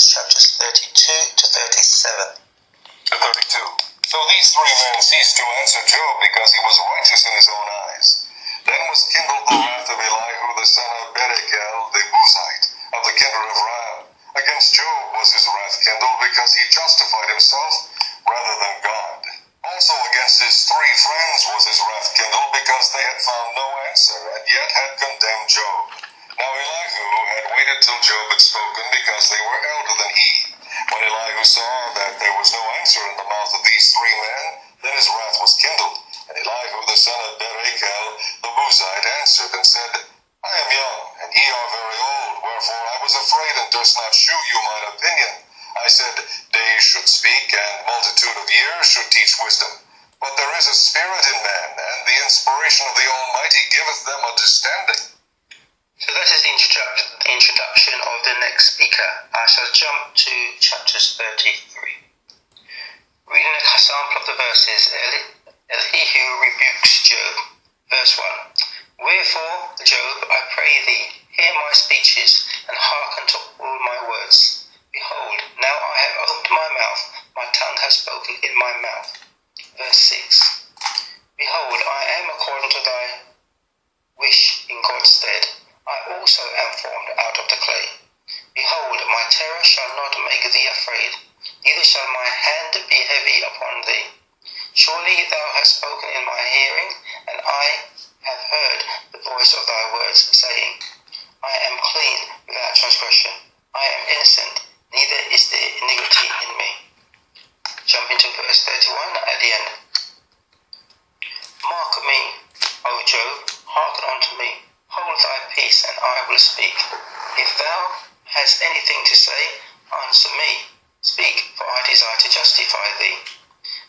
chapters 32 to 37. To 32. So these three men ceased to answer Job because he was righteous in his own eyes. Then was kindled the wrath of Elihu the son of Berechiel the Buzite, of the kindred of Ram. Against Job was his wrath kindled because he justified himself rather than God. Also against his three friends was his wrath kindled because they had found no answer and yet had condemned Job. Now Elihu had waited till Job had spoken because they were elder than he. When Elihu saw that there was no answer in the mouth of these three men, then his wrath was kindled. And Elihu the son of Berechiel the Buzite answered and said, I am young, and ye are very old, wherefore I was afraid and durst not shew you mine opinion. I said, days should speak, and multitude of years should teach wisdom. But there is a spirit in man, and the inspiration of the Almighty giveth them understanding. So that is the introduction of the next speaker. I shall jump to chapters 33. Reading a sample of the verses, Elihu rebukes Job. Verse 1. Wherefore, Job, I pray thee, hear my speeches, and hearken to all my words. Behold, now I have opened my mouth, my tongue has spoken in my mouth. Verse 6. Behold, I am according to thy wish in God's stead. I also am formed out of the clay. Behold, my terror shall not make thee afraid, neither shall my hand be heavy upon thee. Surely thou hast spoken in my hearing, and I have heard the voice of thy words, saying, I am clean without transgression, I am innocent, neither is there iniquity in me. Jumping to verse 31 at the end. Mark me, O Job, hearken unto me. Hold thy peace, and I will speak. If thou hast anything to say, answer me. Speak, for I desire to justify thee.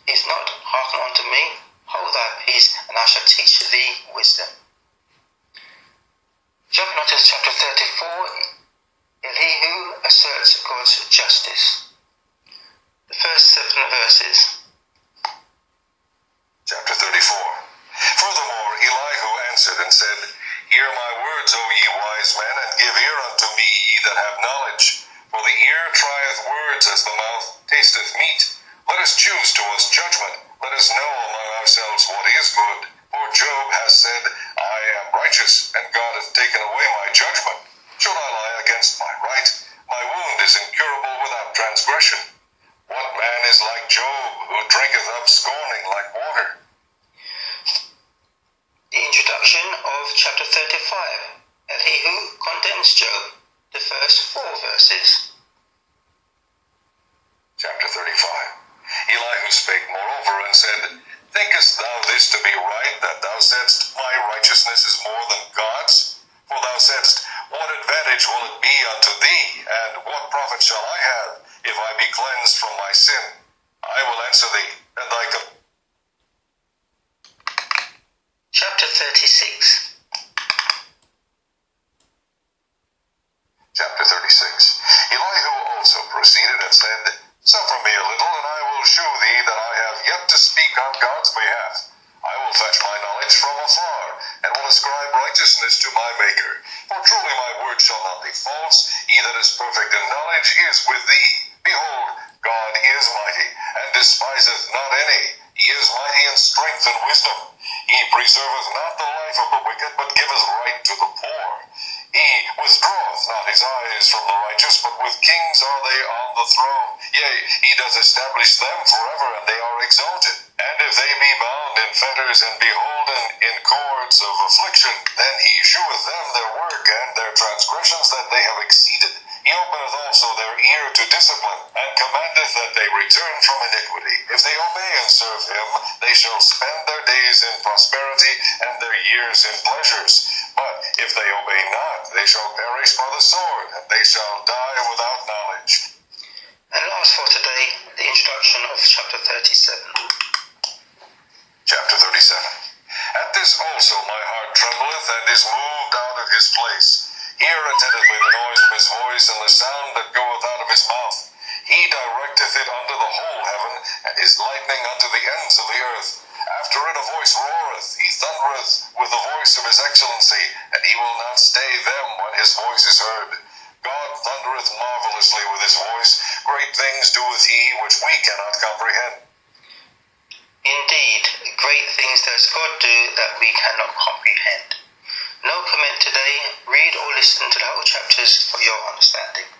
If not, hearken unto me. Hold thy peace, and I shall teach thee wisdom. Jumping on to chapter 34, Elihu asserts God's justice. The first 7 verses. Chapter 34. Furthermore, Elihu answered and said, Hear my words, O ye wise men, and give ear unto me, ye that have knowledge. For the ear trieth words as the mouth tasteth meat. Let us choose to us judgment. Let us know among ourselves what is good. For Job has said, I am righteous, and God hath taken away my judgment. Should I lie against my right? My wound is incurable without transgression. What man is like Job, who drinketh up scorning like water? The introduction of chapter 35. Elihu condemns Job. The first 4 verses. Chapter 35. Elihu spake moreover and said, Thinkest thou this to be right, that thou saidst, My righteousness is more than God's? For thou saidst, What advantage will it be unto thee, and what profit shall I have, if I be cleansed from my sin? I will answer thee, and thy Chapter 36. Chapter 36. Elihu also proceeded and said, Suffer me a little, and I will shew thee that I have yet to speak on God's behalf. I will fetch my knowledge from afar, and will ascribe righteousness to my Maker. For truly my word shall not be false. He that is perfect in knowledge is with thee. Behold, God is mighty, and despiseth not any. He is mighty in strength and wisdom. He preserveth not the life of the wicked, but giveth right to the poor. He withdraweth not his eyes from the righteous, but with kings are they on the throne. Yea, he doth establish them forever, and they are exalted. And if they be bound in fetters and beholden in cords of affliction, then he sheweth them their work and their transgressions that they have exceeded. He openeth also their ear to discipline, and commandeth that they return from iniquity. If they obey and serve him, they shall spend their days in prosperity, and their years in pleasures. But if they obey not, they shall perish by the sword, and they shall die without knowledge. And last for today, the introduction of chapter 37. Chapter 37. At this also my heart trembleth, and is moved out of his place. Hear attentively the noise of his voice, and the sound that goeth out of his mouth. He directeth it unto the whole heaven, and his lightning unto the ends of the earth. After it a voice roareth, he thundereth with the voice of his excellency, and he will not stay them when his voice is heard. God thundereth marvelously with his voice, we cannot comprehend. Indeed, great things does God do that we cannot comprehend. No comment today. Read or listen to the whole chapters for your understanding.